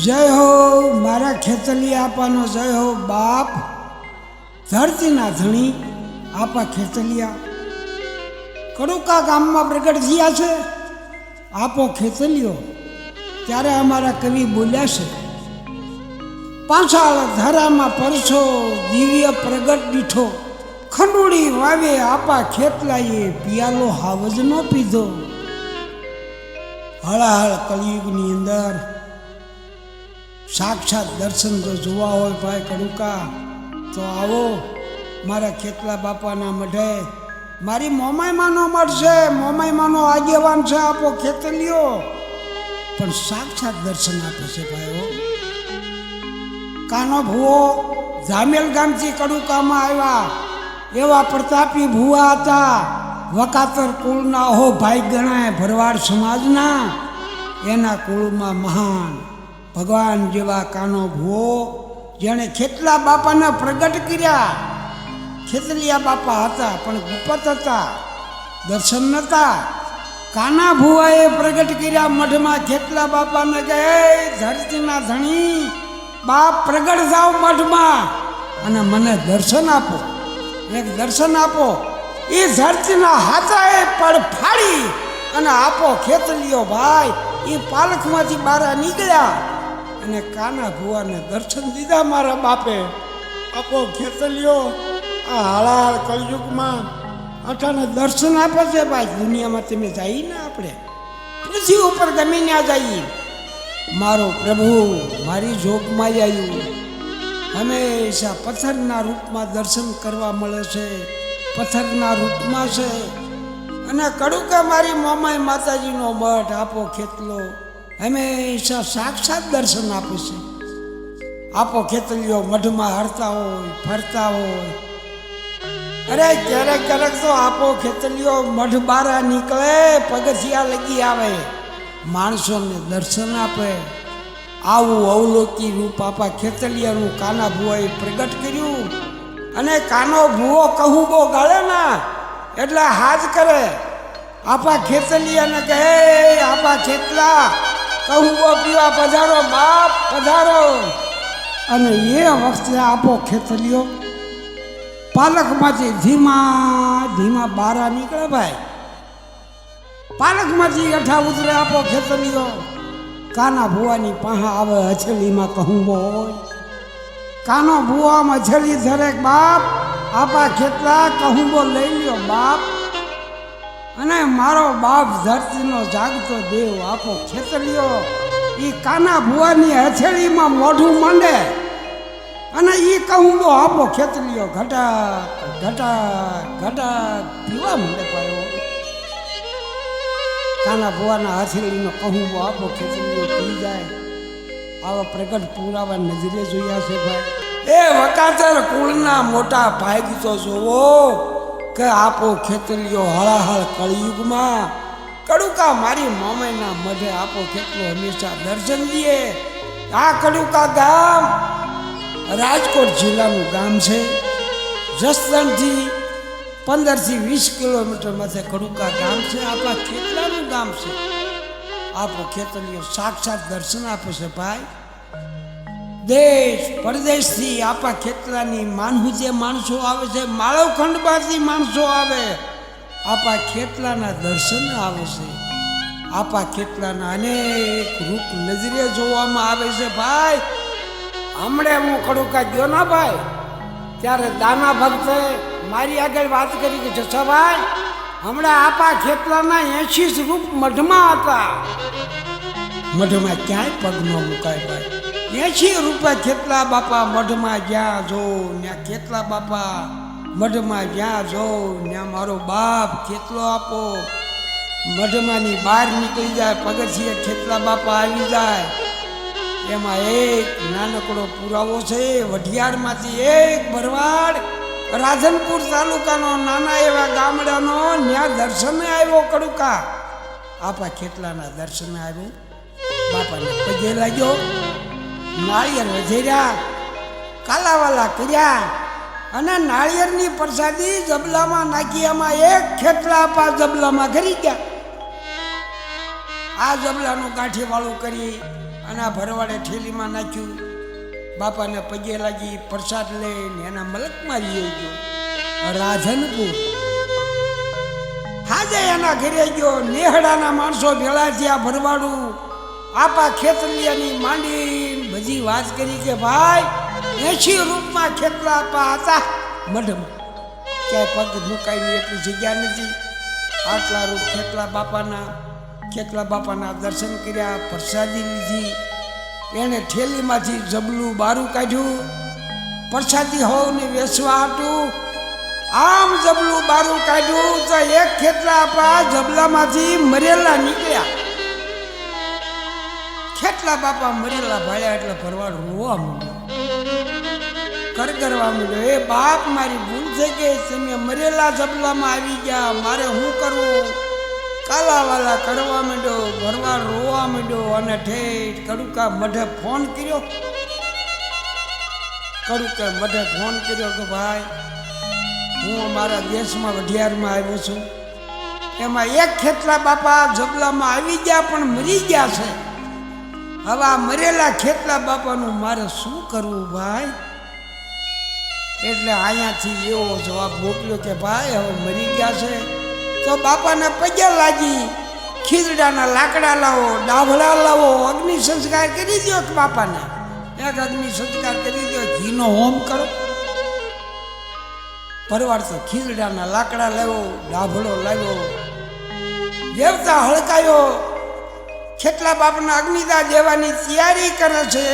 જય હો મારા ખેતલિયા આપાનો જય હો બાપ ધરતીના ધણી આપા ખેતલિયા કડુકા ગામમાં પ્રગટ થયા છે આપો ખેતલિયો ત્યારે અમારા કવિ બોલ્યા છે પાંચાળ ધારામાં પરસો દિવ્ય પ્રગટ દીઠો ખંડુડી વાવે આપા ખેતલાએ પિયાલો હાવજ નો પીધો. હળાહળ કળિયુગની અંદર સાક્ષાત દર્શન જો જોવા હોય ભાઈ કડુકા તો આવો મારા ખેતલા બાપાના મઢે. મારી મોમાઈમાનો મઠ છે, મોમાઈમાનો આગેવાન છે આપો ખેતલિયો, પણ સાક્ષાત દર્શન આપે છે ભાઈઓ. કાનો ભૂવો ઝામેલ ગામથી કડુકામાં આવ્યા એવા પ્રતાપી ભૂવા હતા. વકાતર કુળના હો ભાઈ ગણાય ભરવાડ સમાજના, એના કુળમાં મહાન ભગવાન જેવા કાનો ભૂવો જેણે ખેતલા બાપાને પ્રગટ કર્યા. ખેતલિયા બાપા હતા પણ ગુપત હતા, દર્શન નહોતા. કાના ભુવાએ પ્રગટ કર્યા મઢમાં ખેતલા બાપાને કહે ધરતીના ધણી બાપ પ્રગટ જાઓ મઢમાં અને મને દર્શન આપો, એક દર્શન આપો. એ ધરતીના હાથાએ પડ ફાડી અને આપો ખેતલિયો ભાઈ એ પાલખમાંથી બહાર નીકળ્યા અને કાના ભુવાને દર્શન દીધા મારા બાપે. આપો ખેતલિયો આ હાલાળ કળયુગમાં અટાને દર્શન આપે છે ભાઈ. દુનિયામાં તમે જઈએ ને આપણે પૃથ્વી ઉપર ગમે ત્યાં જઈએ, મારો પ્રભુ મારી જોગમાં આવ્યું. હંમેશા પથ્થરના રૂપમાં દર્શન કરવા મળે છે, પથ્થરના રૂપમાં છે. અને કડુકા મારી મોમાઈ માતાજીનો મઠ આપો ખેતલો હંમેશા સાક્ષાત દર્શન આપે છે. આપો ખેતલીઓ મઢમાં હરતા હોય ફરતા હોય. અરે ક્યારેક ક્યારેક તો આપો ખેતલીઓ મઢ બારા નીકળે પગથિયા લગી આવે, માણસોને દર્શન આપે. આવું અવલોકી રૂપ આપા ખેતલિયાનું કાના ભુવાએ પ્રગટ કર્યું. અને કાનો ભુવો કહુબો ગાળે ના એટલે હાજ કરે. આપા ખેતલિયાને કહે આપા ખેતલા કહુબો પીવા પધારો બાપ પધારો. અને એ વખતે આપો ખેતલિયો પાલકમાંથી ધીમા ધીમા બારા નીકળે ભાઈ. પાલકમાંથી અઠા ઉતરે આપો ખેતલિયો. કાના ભુવાની પાહા આવે હથેળીમાં કહુંબો હોય. કાનો ભુવામાં હથેળી ધરે બાપ આપા ખેતલા કહુંબો લઈ લ્યો બાપ. અને મારો બાપ ધરતીનો જાગતો દેવ આપો ખેતલિયો એ કાના ભુવાની હથેળીમાં મોઢું માંડે અને એ કહુંબો આપો ખેતલિયો ઘટા ઘટા ઘટા પીવા માંડે પાયો. કાના ભુવાના હથેળીનો કહુંબો આપો ખેતલિયો પી જાય. આવા પ્રગટ પુરાવા નજરે જોયા છે ભાઈ. એ વકાતર કુળના મોટા ભાઈ તો જોવો કે આપો ખેતલિયો હળાહળ કળિયુગમાં કડુકા મારી મોમાઈના મઢે આપો ખેતલો હંમેશા દર્શન દે. આ કડુકા ગામ રાજકોટ જિલ્લાનું ગામ છે. જસદણથી 15 થી 20 કિલોમીટર માથે કડુકા ગામ છે. આપા ખેતલાનું ગામ છે. આપો ખેતલિયો સાક્ષાત દર્શન આપે છે ભાઈ. દેશ પરદેશથી આપા ખેતલાની માનહુજે માણસો આવે છે, માળવખંડમાંથી માણસો આવે આપા ખેતલાના દર્શન આવે છે. આપા ખેતલાના અનેક રૂપ નજરે જોવામાં આવે છે ભાઈ. હમણે હું કડુકા ગયો ના ભાઈ ત્યારે દાના ભક્તે મારી આગળ વાત કરી કે જસાભાઈ હમણાં આપા ખેતલાના 80 રૂપ મઢમાં હતા. મઢમાં ક્યાંય પગ ન મુકાય ભાઈ. 80 રૂપિયા ખેતલા બાપા મઢમાં જ્યાં જો ત્યાં ખેતલા બાપા મઢમાં જ્યાં જો ત્યાં મારો બાપ ખેતલો આપો મઢમાંની બહાર નીકળી જાય પગથિયે ખેતલા બાપા આવી જાય. એમાં એક નાનકડો પુરાવો છે. વઢિયારમાંથી એક ભરવાડ રાધનપુર તાલુકાનો નાના એવા ગામડાનો ત્યાં દર્શને આવ્યો કડુકા. આપા ખેતલાના દર્શને આવ્યો, બાપાને પગે લાગ્યો, નાળિયેર વધેર્યા, કાલાવાલા કર્યા અને નાળિયેરની પ્રસાદી જબલામાં નાખી. એમાં એક ખેતલા આપા જબલામાં ઘરી ગયા. આ જબલાનું કાઠી વાળું કરી અને આ ભરવાડે ઠેલીમાં નાખ્યું, બાપાને પગે લાગી, પ્રસાદ લઈને એના મલકમાં જઈ ગયો રાજનપુર. હાજે એના ઘરે ગયો, નેહડાના માણસો ભેળા થયા, ભરવાડું આપા ખેતલિયાની માંડી બધી વાત કરી કે ભાઈ 80 રૂપમાં ખેતલા આપા હતા મઢમાં, ક્યાંય પગ મુકાયની એટલી જગ્યા નથી. આટલા રૂપ ખેતલા બાપાના દર્શન કર્યા, પ્રસાદી લીધી. એણે ઠેલીમાંથી જબલું બારું કાઢ્યું, પ્રસાદી હોવને વેચવા હતું. આમ જબલું બારું કાઢ્યું તો એક ખેતલા આપા જબલામાંથી મરેલા નીકળ્યા. ખેતલા બાપા મરેલા ભાળ્યા એટલે ભરવાડ રોવા માંડ્યો, કરગરવા માંડ્યો. એ બાપ, મારી ભૂલ થઈ ગઈ, તમે મરેલા જબલામાં આવી ગયા, મારે શું કરવું? કાલાવાલા કરવા માંડ્યો, ભરવાડ રોવા માંડ્યો. અને ઠેઠ કડુકા મઢે ફોન કર્યો. કડુકા મઢે ફોન કર્યો કે ભાઈ, હું અમારા દેશમાં વઢિયારમાં આવ્યો છું, એમાં એક ખેતલા બાપા જબલામાં આવી ગયા પણ મરી ગયા છે. હવે આ મરેલા ખેતલા બાપાનું મારે શું કરવું ભાઈ? એટલે અહીંયાથી એવો જવાબ મોકલ્યો કે ભાઈ હવે મરી ગયા છે તો બાપાને પગે લાગી, ખીજડાના લાકડા લાવો, ડાભડા લાવો, અગ્નિ સંસ્કાર કરી દો. બાપાને એક અગ્નિ સંસ્કાર કરી દો, ઘીનો હોમ કરો. ભરવાડ તો ખીજડાના લાકડા લાવ્યો, ડાભડો લાવ્યો, દેવતા હળકાયો, ખેતલા બાપના અગ્નિદા દેવાની તૈયારી કરે છે.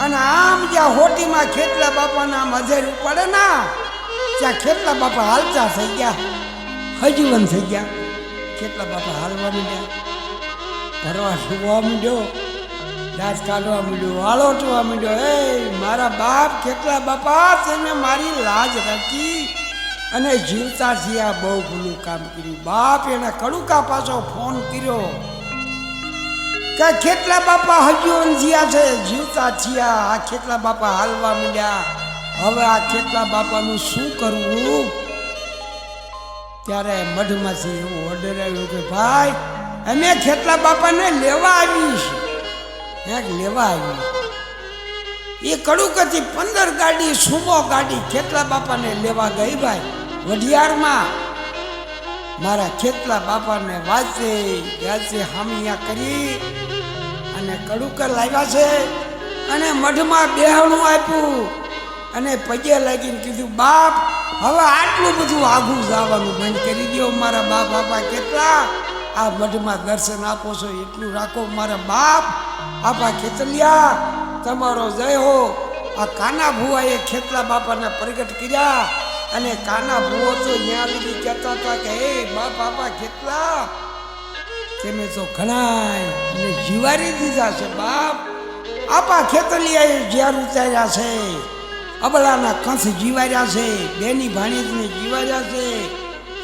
અને આમ જ્યાં હોટીમાં ખેતલા બાપાના મધેર પડે ના, ત્યાં ખેતલા બાપા હાલતા થઈ ગયા, હજીવન થઈ ગયા. ખેતલા બાપા હાલવા માંડ્યા, ભરવા સુવા માંડ્યો, દાંત કાઢવા માંડ્યો, વાળોટવા માંડ્યો. એ મારા બાપ ખેતલા બાપા, તમે મારી લાજ રાખી અને જીવતા થયા, બહુ ભૂલું કામ કર્યું. બાપ એને કડુકા પાછો ફોન કર્યો કે ખેતલા બાપા હજીવન થયા છે, જીવતા થયા. આ ખેતલા બાપા હાલવા માંડ્યા, હવે આ ખેતલા બાપાનું શું કરવું? ત્યારે મઢમાંથી એવો ઓર્ડર આવ્યો કે ભાઈ અમે ખેતલા બાપાને લેવા આવી છે, લેવા આવી. એ કડુકાથી 15 ગાડી, સુમો ગાડી ખેતલા બાપાને લેવા ગઈ ભાઈ વઢિયારમાં. મારા ખેતલા બાપાને વાંચે હામિયા કરી અને કડુકર લાવ્યા છે અને મઢમાં બેહણું આપ્યું અને પગે લાગીને કીધું, બાપ હવે આટલું બધું આઘું જવાનું બંધ કરી દો. મારા બાપ બાપા કેટલા આ મઢમાં દર્શન આપો છો એટલું રાખો. મારા બાપ આપા ખેતલિયા તમારો જય હો. આ કાના ભુવાએ ખેતલા બાપાને પ્રગટ કર્યા અને કાના ભુવો તો ત્યાં લગી કહેતા હતા કે હે બાપ બાપા ખેતલા, તમે તો ઘણા જીવારી દીધા છે બાપ. આપા ખેતલિયાએ ઝેર ઉતાર્યા છે, અબલાના કંસ જીવાર્યા છે, બેની ભાણેજને જીવાર્યા છે.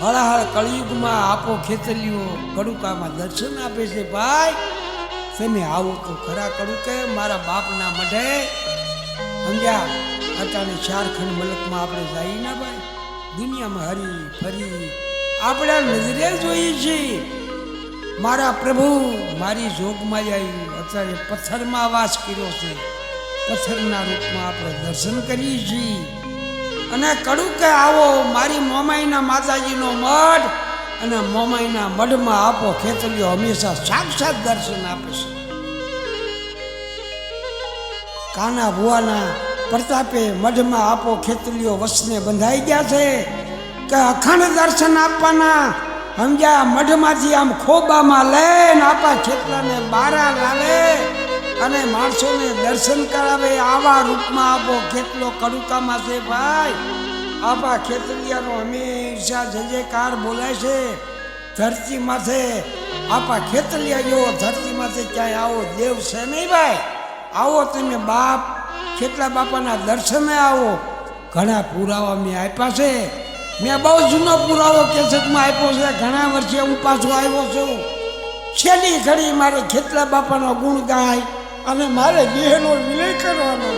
હળહળ કળિયુગમાં આપો ખેતલીઓ કડુકામાં દર્શન આપે છે. ભાઈ તમે આવો તો ખરા કડુકે મારા બાપના મઢે. સમજ્યા? અટાણે 4 ખંડ મલકમાં આપણે જઈએ ના ભાઈ, દુનિયામાં હરી ફરી આપણે નજરે જોઈએ છીએ. મારા પ્રભુ મારી જોગમાં આવી અત્યારે પથ્થરમાં વાસ કર્યો છે, પથ્થરના રૂપમાં આપણે દર્શન કરીએ છીએ. અને કડુકે આવો મારી મોમાઈના માતાજીનો મઢ અને મોમાઈના મઢમાં આપો ખેતલીઓ હંમેશા સાક્ષાત દર્શન આપે છે. કાના ભુવાના પ્રતાપે મઢમાં આપો ખેતલીઓ વસને બંધાઈ ગયા છે કે અખંડ દર્શન આપવાના. સમજ્યા? મઢમાંથી આમ ખોબામાં લઈને આપા ખેતલાને બારા લાવે અને માણસોને દર્શન કરાવે. આવા રૂપમાં આપો ખેતલો કડુકામાં છે ભાઈ. આપા ખેતલિયાનો હંમેશા જયકાર બોલાય છે ધરતી માથે. આપા ખેતલિયા જેવો ધરતી માથે ક્યાંય આવો દેવ છે નહીં ભાઈ. આવો તમે બાપ ખેતલા બાપાના દર્શને આવો. ઘણા પુરાવા મેં આપ્યા છે, મેં બહુ જૂનો પુરાવો કેસેટમાં આપ્યો છે. ઘણા વર્ષે હું પાછો આવ્યો છું. છેલ્લી ઘડી મારે ખેતલા બાપાનો ગુણ ગાય અને મારે દેહનો વિલય કરવાનો,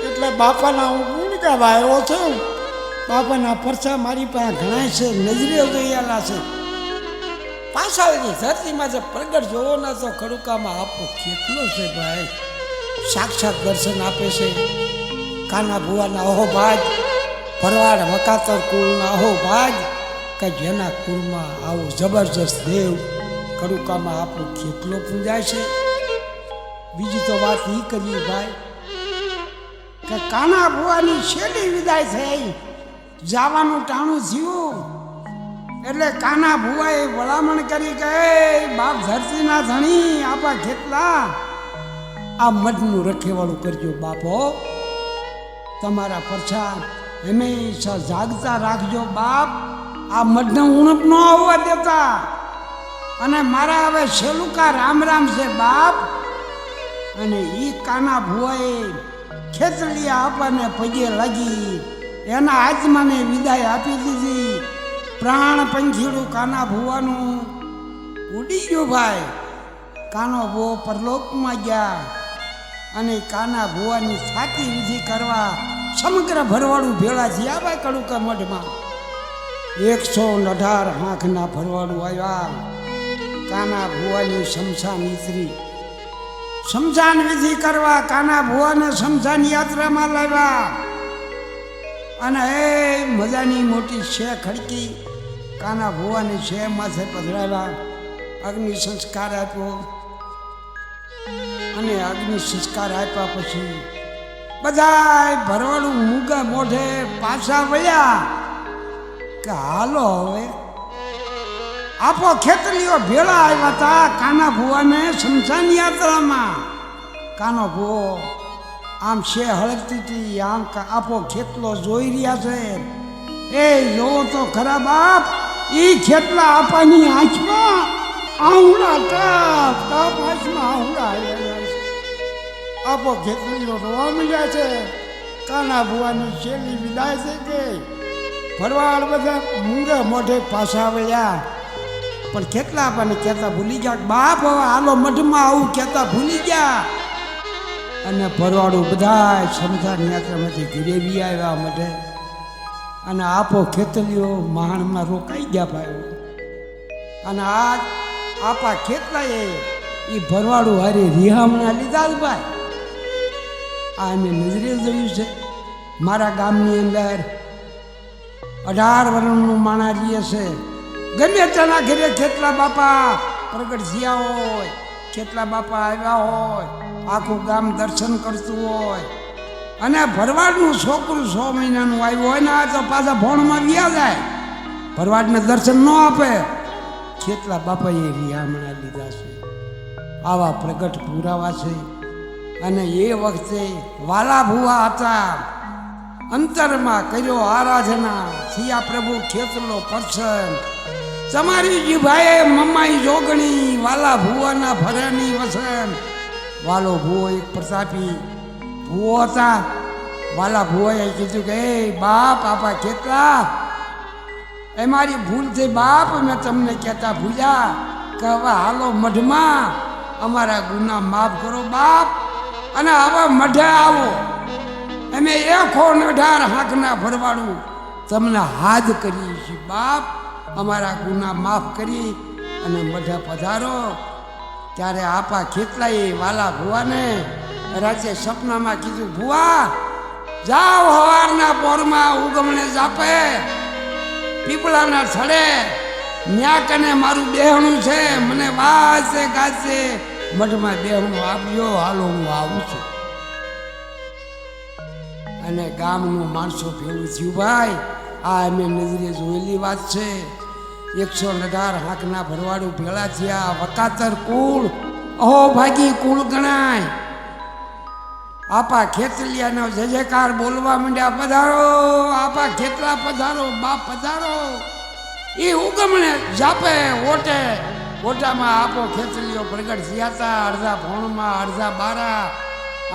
એટલે બાપાના હું ગુણ ગાવા આવ્યો છું. બાપાના પરસા મારી પાસે ઘણા છે, નજરે જોયેલા છે. પાછળની ધરતીમાં જે પ્રગટ જોવો ને તો કડુકામાં આપો કેટલો છે ભાઈ. સાક્ષાત દર્શન આપે છે કાના ભુવાના અહો ભાગ, ભરવાડ વકાતર કુળના અહો ભાગ, કે જેના કુળમાં આવું જબરજસ્ત દેવ કડુકામાં આપણું કેટલો પૂજાય છે. બીજી તો વાત એ કરીએ ભાઈ કે કાના ભુવાની છેલ્લી વિદાય થઈ, જવાનું ટાણું થયું એટલે કાના ભુવાએ ભલામણ કરી કે બાપ ધરતીના ધણી આપા ખેતલા આ મઢનું રખેવાળું કરજો બાપો, તમારા પરછા હંમેશા જાગતા રાખજો બાપ, આ મઢને ઉણપ ન આવવા દેતા. અને મારા હવે શેલુકા રામ રામ છે બાપ. અને ઈ કાના ભુવાએ ખેતલિયા આપણને પગે લાગી એના આત્માને વિદાય આપી દીધી. પ્રાણ પંખીડું કાના ભુવાનું ઉડી ગયું ભાઈ. કાનો ભુવો પરલોકમાં ગયા અને કાના ભુવાની છાતી વિધિ કરવા સમગ્ર ભરવાડું ભેળા થયા ભાઈ કડુકા મઢમાં. 118 હાંખના ભરવાડું આવ્યા. કાના ભુવાની શમશાન ઈતરી, શમશાન વિધિ કરવા કાના ભુવાને શમશાન યાત્રામાં લાવ્યા. અને એ મજાની મોટી છે ખડકી કાના ભુવાની છે માથે પધરાવ્યા. અગ્નિ સંસ્કાર આપ્યો અને અગ્નિ સંસ્કાર આપ્યા પછી બધા ભરવાડું મૂગા મોઢે પાછા વળ્યા કે હાલો હવે આપો ખેતરીઓ ભેળા આવ્યા હતા કાના ભુવાને શમશાન યાત્રામાં. કાનો ભુવો આમ છે હળગતી હતી, આમ આપો ખેતલો જોઈ રહ્યા છે. એ જોવો તો ખરા બાપ, ઈ ખેતલા આપાની આંખમાં આહુડા ટપ ટપ આંખમાં આહુડા આવ્યા છે. આપો ખેતલીઓ રોવા મળ્યા છે. કાના ભુવાની છેલ્લી વિદાય થઈ ગઈ. ભરવાડ બધા મૂંગા મોઢે પાછા વળ્યા. પણ કેટલા આપણને કહેતા ભૂલી ગયા બાપ, હવે હાલો મઢમાં આવું કહેતા ભૂલી ગયા. અને ભરવાડું બધા શમશાન યાત્રામાંથી ઘરેવી આવ્યા મઢે. અને આપો ખેતલીઓ મહાણમાં રોકાઈ ગયા ભાઈ. અને આજ આપા ખેતલાએ એ ભરવાડું હારે રિહામણા લીધા જ ભાઈ. આ અમે નજરે જોયું છે. મારા ગામની અંદર 18 વર્ષનું માણા રહીએ છે. ગમે તેના ઘરે ખેતલા બાપા પ્રગટ થયા હોય, ખેતલા બાપા આવ્યા હોય, આખું ગામ દર્શન કરતું હોય. અને ભરવાડનું છોકરું 6 મહિનાનું આવ્યું હોય ને તો પાછા ભોણમાં વ્યા જાય. ભરવાડને દર્શન ન આપે. ખેતલા બાપાએ રિયામણા લીધા છે. આવા પ્રગટ પુરાવા છે. અને એ વખતે વાલા ભુવા હતા. અંતરમાં કર્યો આરાધના, સિયા પ્રભુ ખેતલો પરસન. તમારી જીભાએ મમ્માઈ જોગણી, વાલા ભુવાના ભરાની વસન. વાલો ભુવો એક પ્રતાપી ભુવો હતા. વાલા ભુવાએ કીધું કે એ બાપ આપા ખેતલા એ મારી ભૂલ થઈ બાપ, મેં તમને કહેતા ભૂલ્યા કે હવે હાલો મઢમાં અમારા ગુના માફ કરો બાપ. અને હવે મઢે આવો, અમે 118 હાંકના ભરવાડું તમને હાથ કરીએ છીએ બાપ. અમારા ગુના માફ કરી અને મઢે પધારો. ત્યારે આપા ખેતલાએ વાલા ભુવાને રાતે સપનામાં કીધું ભુવા જાઓ હવારના પોરમાં ઉગમણે જાપે પીપળાના થડે ન્યા કને મારું બેહણું છે, મને વાસે ગાસે મઢમાં બેહણું આપજો, હાલો હું આવું છું. અને ગામનું માણસો ભેળું થયું ભાઈ. આ અમે નજરે જોયેલી વાત છે. 118 હાંકના ભરવાડું ભેળા થયા. વકાતર કુળ અહો ભાગી કુળ ગણાય. આપા ખેતલિયાનો જય જયકાર બોલવા માંડ્યા. પધારો આપા ખેતલા પધારો, બાપ પધારો. એ ઉગમણે જાપે ઓટે, ઓટામાં આપો ખેતલીઓ પ્રગટ થયા હતા. અડધા ભોણમાં અડધા બારા.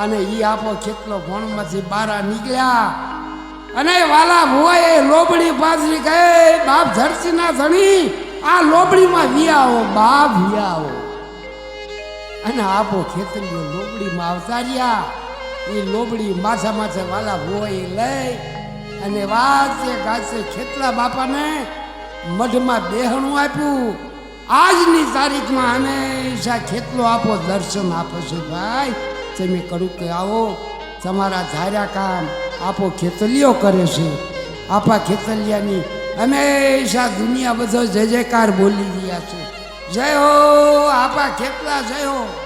અને એ આપો ખેતલો ભોણમાંથી બારા નીકળ્યા. અને વાલા ભુવાએ લોબડી પાથરી કહે બાપ ધરતીના ધણી આ લોબડીમાં વિયાવો બાપ વિયાવો. અને આપો ખેતરીઓ લોબડીમાં આવતા રહ્યા. એ લોબડી માથા માથે વાલા ભુવાએ લઈ અને વાસે ગાસે ખેતલા બાપાને મઢમાં બેહણું આપ્યું. આજની તારીખમાં હંમેશા ખેતલો આપો દર્શન આપો છે ભાઈ. તમે કડું કે આવો તમારા ધાર્યા કામ આપો ખેતલીઓ કરે છે. આપા ખેતલિયાની હંમેશા દુનિયા બધો જય જયકાર બોલી રહ્યા છે. જય હો આપા ખેતલા, જય હો.